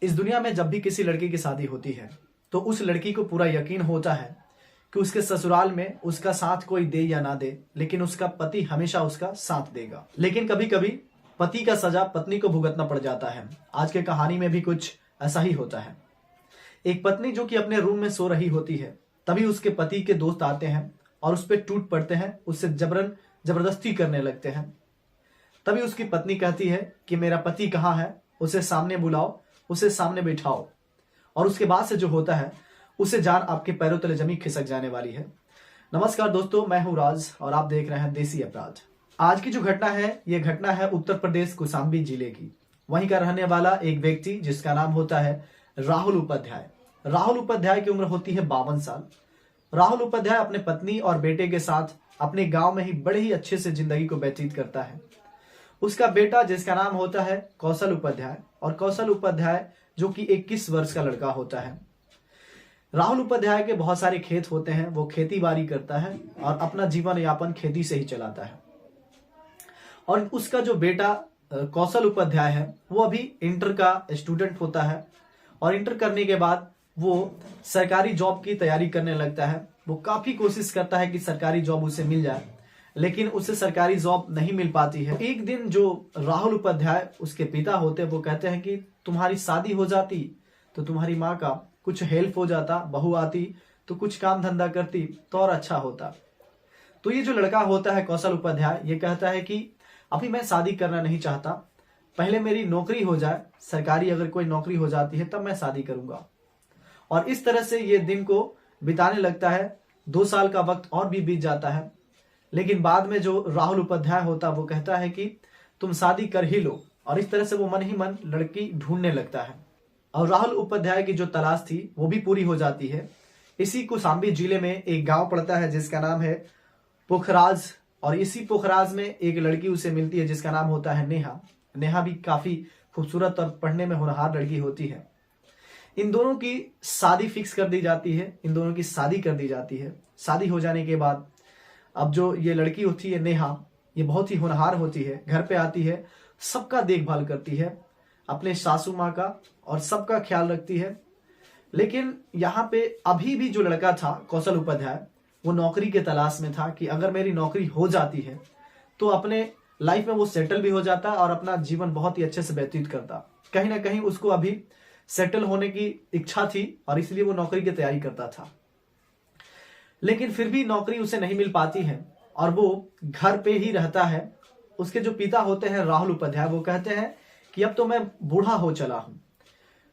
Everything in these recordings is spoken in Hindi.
इस दुनिया में जब भी किसी लड़की की शादी होती है तो उस लड़की को पूरा यकीन होता है कि उसके ससुराल में उसका साथ कोई दे या ना दे, लेकिन उसका पति हमेशा उसका साथ देगा। लेकिन कभी कभी पति का सजा पत्नी को भुगतना पड़ जाता है। आज के कहानी में भी कुछ ऐसा ही होता है। एक पत्नी जो कि अपने रूम में सो रही होती है, तभी उसके पति के दोस्त आते हैं और उस पर टूट पड़ते हैं, उससे जबरदस्ती करने लगते हैं। तभी उसकी पत्नी कहती है कि मेरा पति कहाँ है, उसे सामने बुलाओ, उसे सामने बिठाओ। और उसके बाद से जो होता है उसे जान आपके पैरों तले जमीन खिसक जाने वाली है। नमस्कार दोस्तों, मैं हूं राज और आप देख रहे हैं देसी अपराध। आज की जो घटना है, ये घटना है उत्तर प्रदेश कौशाम्बी जिले की। वहीं का रहने वाला एक व्यक्ति जिसका नाम होता है राहुल उपाध्याय। राहुल उपाध्याय की उम्र होती है 52 साल। राहुल उपाध्याय अपने पत्नी और बेटे के साथ अपने गांव में ही बड़े ही अच्छे से जिंदगी को व्यतीत करता है। उसका बेटा जिसका नाम होता है कौशल उपाध्याय, और कौशल उपाध्याय जो कि 21 वर्ष का लड़का होता है। राहुल उपाध्याय के बहुत सारे खेत होते हैं, वो खेती बाड़ी करता है और अपना जीवन यापन खेती से ही चलाता है। और उसका जो बेटा कौशल उपाध्याय है वो अभी इंटर का स्टूडेंट होता है और इंटर करने के बाद वो सरकारी जॉब की तैयारी करने लगता है। वो काफी कोशिश करता है कि सरकारी जॉब उसे मिल जाए, लेकिन उसे सरकारी जॉब नहीं मिल पाती है। एक दिन जो राहुल उपाध्याय उसके पिता होते वो कहते हैं कि तुम्हारी शादी हो जाती तो तुम्हारी माँ का कुछ हेल्प हो जाता, बहू आती तो कुछ काम धंधा करती तो और अच्छा होता। तो ये जो लड़का होता है कौशल उपाध्याय, ये कहता है कि अभी मैं शादी करना नहीं चाहता, पहले मेरी नौकरी हो जाए, सरकारी अगर कोई नौकरी हो जाती है तब मैं शादी करूंगा। और इस तरह से ये दिन को बिताने लगता है। 2 साल का वक्त और भी बीत जाता है, लेकिन बाद में जो राहुल उपाध्याय होता वो कहता है कि तुम शादी कर ही लो। और इस तरह से वो मन ही मन लड़की ढूंढने लगता है और राहुल उपाध्याय की जो तलाश थी वो भी पूरी हो जाती है। इसी कौशाम्बी जिले में एक गांव पड़ता है जिसका नाम है पोखराज, और इसी पोखराज में एक लड़की उसे मिलती है जिसका नाम होता है नेहा। नेहा भी काफी खूबसूरत और पढ़ने में होनहार लड़की होती है। इन दोनों की शादी फिक्स कर दी जाती है, इन दोनों की शादी कर दी जाती है। शादी हो जाने के बाद अब जो ये लड़की होती है नेहा, ये बहुत ही होनहार होती है। घर पे आती है, सबका देखभाल करती है, अपने सासू माँ का और सबका ख्याल रखती है। लेकिन यहाँ पे अभी भी जो लड़का था कौशल उपाध्याय, वो नौकरी के तलाश में था कि अगर मेरी नौकरी हो जाती है तो अपने लाइफ में वो सेटल भी हो जाता और अपना जीवन बहुत ही अच्छे से व्यतीत करता। कहीं ना कहीं उसको अभी सेटल होने की इच्छा थी और इसलिए वो नौकरी की तैयारी करता था। लेकिन फिर भी नौकरी उसे नहीं मिल पाती है और वो घर पे ही रहता है। उसके जो पिता होते हैं राहुल उपाध्याय, वो कहते हैं कि अब तो मैं बूढ़ा हो चला हूं,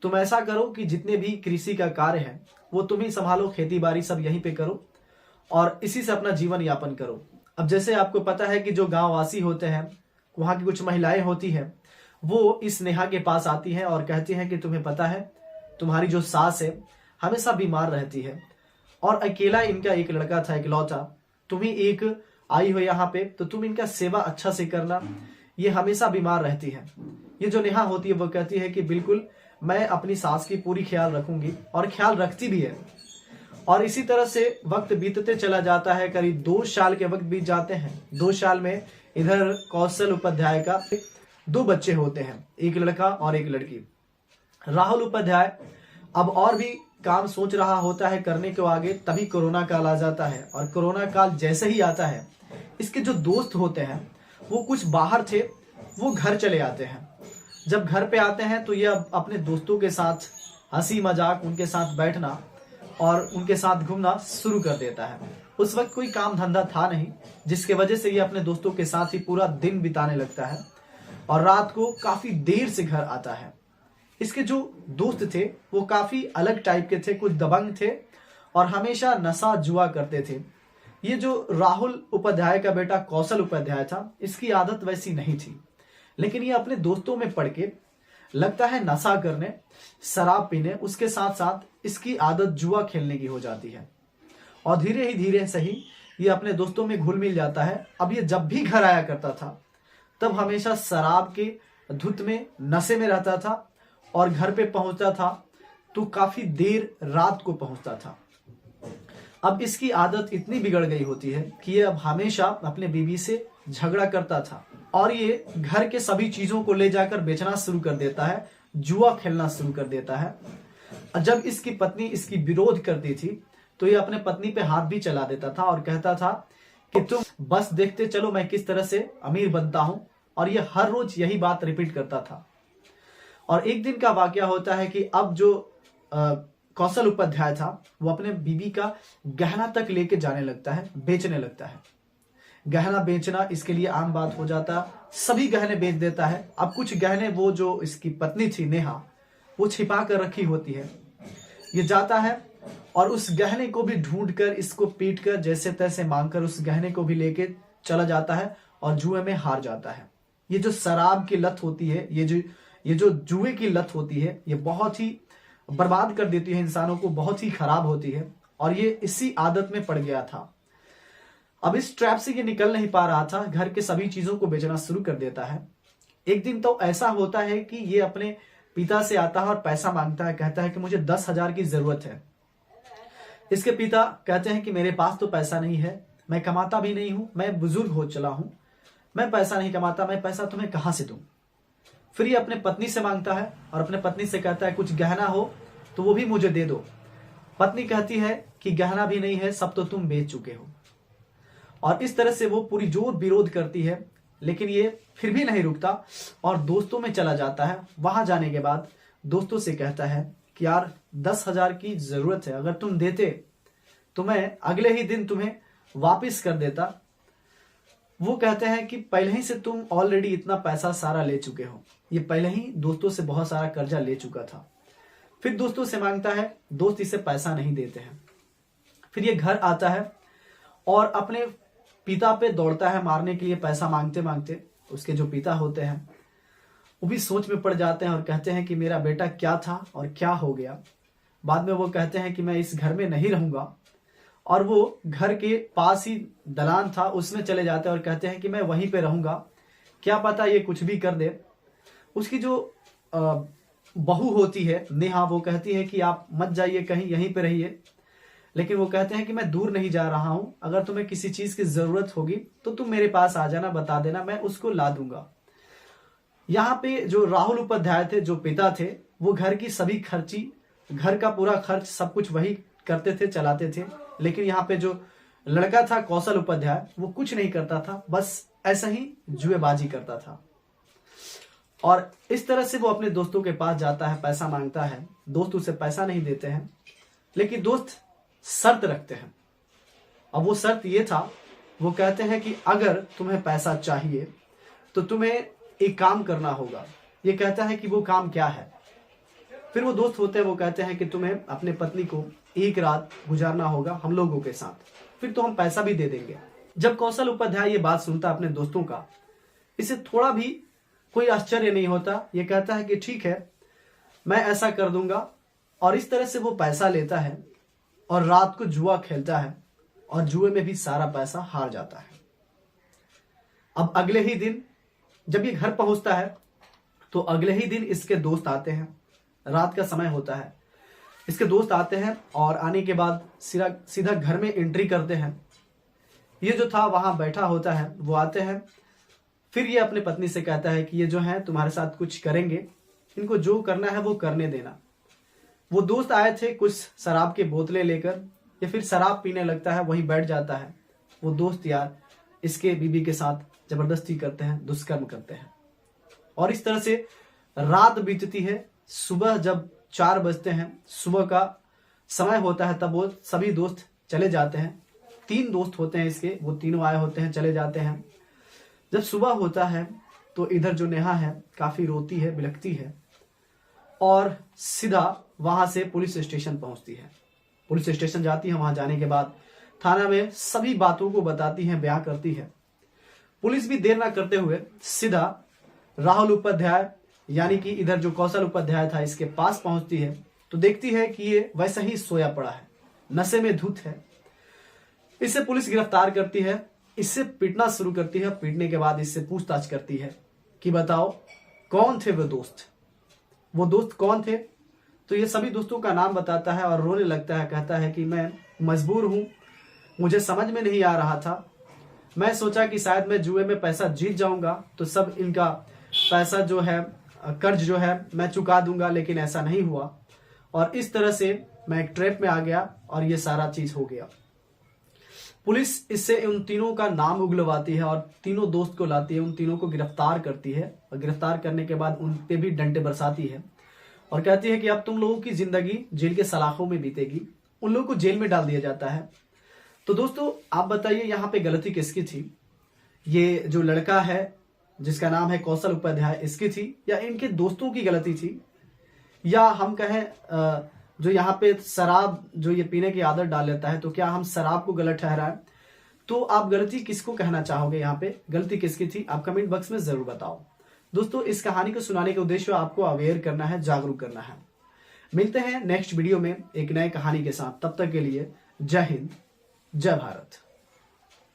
तुम ऐसा करो कि जितने भी कृषि का कार्य है वो तुम ही संभालो, खेती बाड़ी सब यहीं पे करो और इसी से अपना जीवन यापन करो। अब जैसे आपको पता है कि जो गांववासी होते हैं, वहां की कुछ महिलाएं होती हैं, वो इस नेहा के पास आती हैं और कहती हैं कि तुम्हें पता है तुम्हारी जो सास है हमेशा बीमार रहती है और अकेला इनका एक लड़का था इकलौता, तुम ही एक आई हो यहाँ पे, तो तुम इनका सेवा अच्छा से करना, ये हमेशा बीमार रहती है। ये जो नेहा होती है वो कहती है कि बिल्कुल मैं अपनी सास की पूरी ख्याल रखूंगी, और ख्याल रखती भी है। और इसी तरह से वक्त बीतते चला जाता है। करीब 2 साल के वक्त बीत जाते हैं। 2 साल में इधर कौशल उपाध्याय का 2 बच्चे होते हैं, एक लड़का और एक लड़की। राहुल उपाध्याय अब और भी काम सोच रहा होता है करने को आगे, तभी कोरोना काल आ जाता है। और कोरोना काल जैसे ही आता है, इसके जो दोस्त होते हैं वो कुछ बाहर थे, वो घर चले आते हैं। जब घर पे आते हैं तो ये अपने दोस्तों के साथ हंसी मजाक, उनके साथ बैठना और उनके साथ घूमना शुरू कर देता है। उस वक्त कोई काम धंधा था नहीं, जिसके वजह से ये अपने दोस्तों के साथ ही पूरा दिन बिताने लगता है और रात को काफी देर से घर आता है। इसके जो दोस्त थे वो काफी अलग टाइप के थे, कुछ दबंग थे और हमेशा नशा जुआ करते थे। ये जो राहुल उपाध्याय का बेटा कौशल उपाध्याय था, इसकी आदत वैसी नहीं थी, लेकिन ये अपने दोस्तों में पड़ के लगता है नशा करने, शराब पीने, उसके साथ साथ इसकी आदत जुआ खेलने की हो जाती है। और धीरे ही धीरे सही ये अपने दोस्तों में घुल मिल जाता है। अब ये जब भी घर आया करता था तब हमेशा शराब के धुत में, नशे में रहता था और घर पे पहुंचता था तो काफी देर रात को पहुंचता था। अब इसकी आदत इतनी बिगड़ गई होती है कि ये अब हमेशा अपने बीवी से झगड़ा करता था और ये घर के सभी चीजों को ले जाकर बेचना शुरू कर देता है, जुआ खेलना शुरू कर देता है। जब इसकी पत्नी इसकी विरोध करती थी तो ये अपने पत्नी पे हाथ भी चला देता था और कहता था कि तुम बस देखते चलो मैं किस तरह से अमीर बनता हूं, और ये हर रोज यही बात रिपीट करता था। और एक दिन का वाकया होता है कि अब जो कौशल उपाध्याय था वो अपने बीबी का गहना तक लेके जाने लगता है, बेचने लगता है। गहना बेचना इसके लिए आम बात हो जाता, सभी गहने बेच देता है। अब कुछ गहने वो जो इसकी पत्नी थी नेहा वो छिपा कर रखी होती है। ये जाता है और उस गहने को भी ढूंढकर इसको पीट कर जैसे तैसे मांगकर उस गहने को भी लेके चला जाता है और जुए में हार जाता है। ये जो शराब की लत होती है, ये जो जुए की लत होती है, ये बहुत ही बर्बाद कर देती है इंसानों को, बहुत ही खराब होती है। और ये इसी आदत में पड़ गया था। अब इस ट्रैप से ये निकल नहीं पा रहा था, घर के सभी चीजों को बेचना शुरू कर देता है। एक दिन तो ऐसा होता है कि ये अपने पिता से आता है और पैसा मांगता है, कहता है कि मुझे 10,000 की जरूरत है। इसके पिता कहते हैं कि मेरे पास तो पैसा नहीं है, मैं कमाता भी नहीं हूं, मैं बुजुर्ग हो चला हूं, मैं पैसा नहीं कमाता, मैं पैसा तुम्हें कहां से दूं। फिर ये अपने पत्नी से मांगता है और अपने पत्नी से कहता है कुछ गहना हो तो वो भी मुझे दे दो। पत्नी कहती है कि गहना भी नहीं है, सब तो तुम बेच चुके हो। और इस तरह से वो पूरी जोर विरोध करती है, लेकिन ये फिर भी नहीं रुकता और दोस्तों में चला जाता है। वहां जाने के बाद दोस्तों से कहता है कि यार 10,000 की जरूरत है, अगर तुम देते तो मैं अगले ही दिन तुम्हें वापस कर देता। वो कहते हैं कि पहले ही से तुम ऑलरेडी इतना पैसा सारा ले चुके हो। ये पहले ही दोस्तों से बहुत सारा कर्जा ले चुका था। फिर दोस्तों से मांगता है, दोस्त इसे पैसा नहीं देते हैं। फिर ये घर आता है और अपने पिता पे दौड़ता है मारने के लिए, पैसा मांगते मांगते। उसके जो पिता होते हैं वो भी सोच में पड़ जाते हैं और कहते हैं कि मेरा बेटा क्या था और क्या हो गया। बाद में वो कहते हैं कि मैं इस घर में नहीं रहूंगा, और वो घर के पास ही दलान था उसमें चले जाते हैं और कहते हैं कि मैं वहीं पे रहूंगा, क्या पता ये कुछ भी कर दे। उसकी जो बहू होती है नेहा, वो कहती है कि आप मत जाइए कहीं, यहीं पे रहिए। लेकिन वो कहते हैं कि मैं दूर नहीं जा रहा हूं, अगर तुम्हें किसी चीज की जरूरत होगी तो तुम मेरे पास आ जाना, बता देना, मैं उसको ला दूंगा। यहाँ पे जो राहुल उपाध्याय थे, जो पिता थे, वो घर की सभी खर्ची, घर का पूरा खर्च सब कुछ वही करते थे, चलाते थे। लेकिन यहाँ पे जो लड़का था कौशल उपाध्याय, वो कुछ नहीं करता था, बस ऐसा ही जुएबाजी करता था। और इस तरह से वो अपने दोस्तों के पास जाता है, पैसा मांगता है। दोस्त उसे पैसा नहीं देते हैं, लेकिन दोस्त शर्त रखते हैं। अब वो शर्त ये था, वो कहते हैं कि अगर तुम्हें पैसा चाहिए तो तुम्हें एक काम करना होगा। ये कहता है कि वो काम क्या है। फिर वो दोस्त होते हैं, वो कहते हैं कि तुम्हें अपने पत्नी को एक रात गुजारना होगा हम लोगों के साथ, फिर तो हम पैसा भी दे देंगे। जब कौशल उपाध्याय ये बात सुनता अपने दोस्तों का, इसे थोड़ा भी कोई आश्चर्य नहीं होता। ये कहता है कि ठीक है, मैं ऐसा कर दूंगा। और इस तरह से वो पैसा लेता है और रात को जुआ खेलता है और जुए में भी सारा पैसा हार जाता है। अब अगले ही दिन जब ये घर पहुंचता है तो अगले ही दिन इसके दोस्त आते हैं। रात का समय होता है, इसके दोस्त आते हैं और आने के बाद सीधा घर में एंट्री करते हैं। ये जो था वहां बैठा होता है, वो आते हैं। फिर ये अपने पत्नी से कहता है कि ये जो है तुम्हारे साथ कुछ करेंगे, इनको जो करना है वो करने देना। वो दोस्त आए थे कुछ शराब के बोतलें लेकर, ये फिर शराब पीने लगता है, वहीं बैठ जाता है। वो दोस्त यार इसके बीबी के साथ जबरदस्ती करते हैं, दुष्कर्म करते हैं। और इस तरह से रात बीतती है। सुबह जब 4 बजते हैं, सुबह का समय होता है, तब वो सभी दोस्त चले जाते हैं। 3 दोस्त होते हैं इसके, वो तीनों आए होते हैं, चले जाते हैं। जब सुबह होता है तो इधर जो नेहा है काफी रोती है, बिलखती है और सीधा वहां से पुलिस स्टेशन पहुंचती है। पुलिस स्टेशन जाती है, वहां जाने के बाद थाना में सभी बातों को बताती है, बयां करती है। पुलिस भी देर ना करते हुए सीधा राहुल उपाध्याय यानी कि इधर जो कौशल उपाध्याय था इसके पास पहुंचती है तो देखती है कि ये वैसा ही सोया पड़ा है, नशे में धुत है। इसे पुलिस गिरफ्तार करती है, इससे पीटना शुरू करती है। पीटने के बाद इससे पूछताछ करती है कि बताओ कौन थे वो दोस्त कौन थे। तो ये सभी दोस्तों का नाम बताता है और रोने लगता है, कहता है कि मैं मजबूर हूं, मुझे समझ में नहीं आ रहा था। मैं सोचा कि शायद मैं जुए में पैसा जीत जाऊंगा तो सब इनका पैसा जो है कर्ज जो है मैं चुका दूंगा, लेकिन ऐसा नहीं हुआ और इस तरह से मैं एक ट्रैप में आ गया और ये सारा चीज हो गया। पुलिस इससे उन तीनों का नाम उगलवाती है और तीनों दोस्त को लाती है, उन तीनों को गिरफ्तार करती है और गिरफ्तार करने के बाद उन पे भी डंडे बरसाती है और कहती है कि अब तुम लोगों की जिंदगी जेल के सलाखों में बीतेगी। उन लोगों को जेल में डाल दिया जाता है। तो दोस्तों आप बताइए यहाँ पे गलती किसकी थी? ये जो लड़का है जिसका नाम है कौशल उपाध्याय, इसकी थी या इनके दोस्तों की गलती थी? या हम कहें जो यहाँ पे शराब जो ये पीने की आदत डाल लेता है, तो क्या हम शराब को गलत ठहराएं? तो आप गलती किसको कहना चाहोगे? यहाँ पे गलती किसकी थी? आप कमेंट बॉक्स में जरूर बताओ। दोस्तों इस कहानी को सुनाने का उद्देश्य आपको अवेयर करना है, जागरूक करना है। मिलते हैं नेक्स्ट वीडियो में एक नए कहानी के साथ। तब तक के लिए जय हिंद, जय भारत।